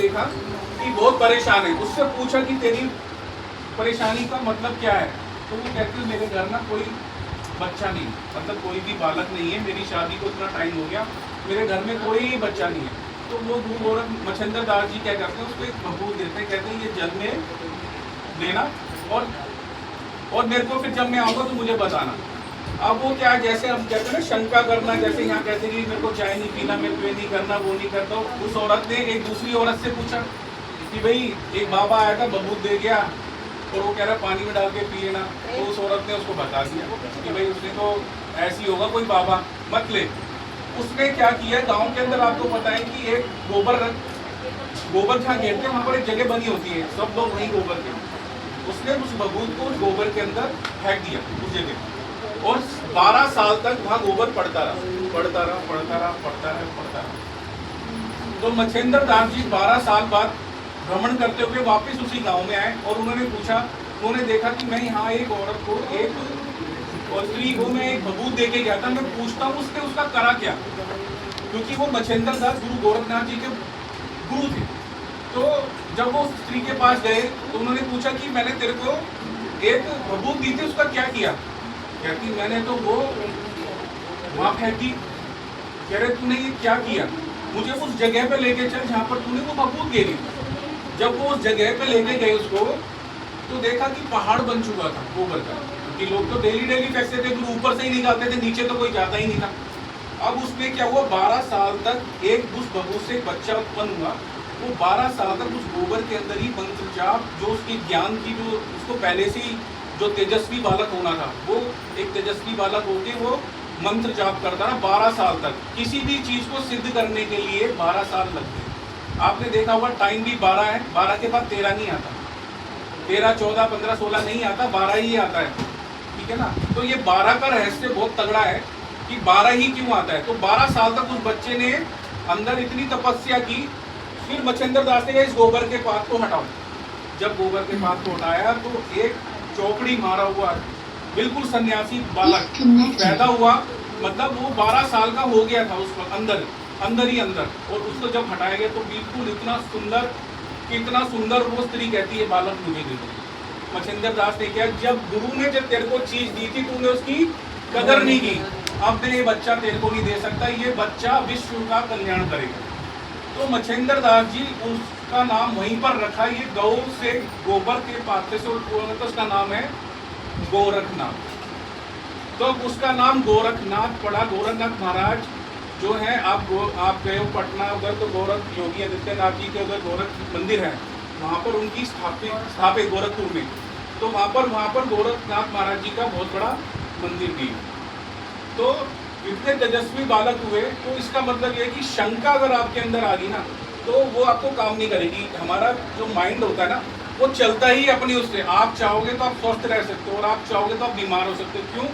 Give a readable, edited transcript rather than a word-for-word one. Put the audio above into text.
देखा कि बहुत परेशान है। उससे पूछा कि तेरी परेशानी का मतलब क्या है, तो वो कहती है मेरे घर ना कोई बच्चा नहीं, मतलब कोई भी बालक नहीं है, मेरी शादी को इतना टाइम हो गया, मेरे घर में कोई बच्चा नहीं है। तो वो गुरु गोरख मच्छिंद्र दास जी क्या करते हैं, उसको एक भभूत देते हैं, कहते हैं ये जल में देना और मेरे को फिर जब मैं आऊँगा तो मुझे बताना। अब वो क्या, जैसे हम कहते हैं ना शंका करना, जैसे यहाँ कहते हैं कि मेरे को चाय नहीं पीना, मेरे को ये नहीं करना, वो नहीं करता। उस औरत ने एक दूसरी औरत से पूछा कि भाई एक बाबा आया था भभूत दे गया और वो कह रहा पानी में डाल के पिए ना। तो उस औरत ने उसको बता दिया कि भाई उसने तो ऐसी होगा कोई बाबा, मत ले। उसने क्या किया, गांव के अंदर आपको पता है कि एक गोबर जहाँ घेरते हैं वहाँ पर एक जगह बनी होती है, सब लोग वहीं गोबर के, उसने उस भभूत को उस गोबर के अंदर फेंक दिया उस जगह, और 12 साल तक वहाँ गोबर पड़ता रहा। तो मच्छिंद्र दास जी 12 साल बाद भ्रमण करते हुए वापस उसी गांव में आए और उन्होंने पूछा, उन्होंने देखा कि मैं यहाँ एक औरत को, एक और स्त्री को मैं एक भभूत दे के गया था, मैं पूछता हूँ उसने उसका करा क्या, क्योंकि वो मच्छिंद्र दास गुरु गोरखनाथ जी के गुरु थे। तो जब वो स्त्री के पास गए तो उन्होंने पूछा कि मैंने तेरे को एक भभूत दी थी, उसका क्या किया? कहती मैंने तो वो वहाँ फेंकी। कह रहे तूने ये क्या किया? मुझे उस जगह पे लेके चल जहाँ पर तूने वो भभूत गिरी। जब वो उस जगह पे लेके गए उसको, तो देखा कि पहाड़ बन चुका था गोबर का, क्योंकि लोग तो डेली फेंकते थे, गुरु ऊपर से ही निकालते थे, नीचे तो कोई जाता ही नहीं था। अब उसमें क्या हुआ, 12 साल तक एक उस भभूत से एक बच्चा उत्पन्न हुआ। वो 12 साल तक उस गोबर के अंदर ही मंत्र जाप, जो उसकी ज्ञान की, जो उसको पहले से ही जो तेजस्वी बालक होना था, वो एक तेजस्वी बालक होके वो मंत्र जाप करता रहा 12 साल तक। किसी भी चीज को सिद्ध करने के लिए 12 साल लगते। आपने देखा होगा टाइम भी 12 है, 12 के बाद 13 नहीं आता, 13, 14, 15, 16 नहीं आता, 12 ही आता है, ठीक है ना। तो ये 12 का रहस्य बहुत तगड़ा है कि 12 ही क्यों आता है। तो 12 साल तक उस बच्चे ने अंदर इतनी तपस्या की। फिर मच्छिंद्र दास ने कहा इस गोबर के पात को हटाओ। जब गोबर के पात को हटाया तो एक चौकड़ी मारा हुआ बिल्कुल सन्यासी बालक पैदा हुआ, मतलब वो 12 साल का हो गया था उस अंदर ही अंदर। और उसको जब हटाया गया तो बिल्कुल इतना सुंदर वो स्त्री कहती है बालक मुझे दे दो। मच्छिंद्र दास ने क्या, जब गुरु ने जब तेरे को चीज दी थी तूने उसकी कदर नहीं की, अब मैं ये बच्चा तेरे को नहीं दे सकता, ये बच्चा विश्व का कल्याण करेगा। तो मच्छिंद्र दास जी उसका नाम वहीं पर रखा, ये गौ से गोबर के पात्र से, तो उसका नाम है गोरखनाथ। तो उसका नाम गोरखनाथ पड़ा। गोरखनाथ महाराज जो है, आप गए हो पटना उधर, तो गोरख योगी आदित्यनाथ जी के उधर गोरख मंदिर है, वहाँ पर उनकी स्थापित गोरखपुर में। तो वहाँ पर गोरखनाथ महाराज जी का बहुत बड़ा मंदिर भी है। तो इतने तेजस्वी बालक हुए, तो इसका मतलब ये है कि शंका अगर आपके अंदर आ गई ना, तो वो आपको काम नहीं करेगी। हमारा जो माइंड होता है ना, वो चलता ही अपनी उससे। आप चाहोगे तो आप स्वस्थ रह सकते हो और आप चाहोगे तो आप बीमार हो सकते हो। क्यों?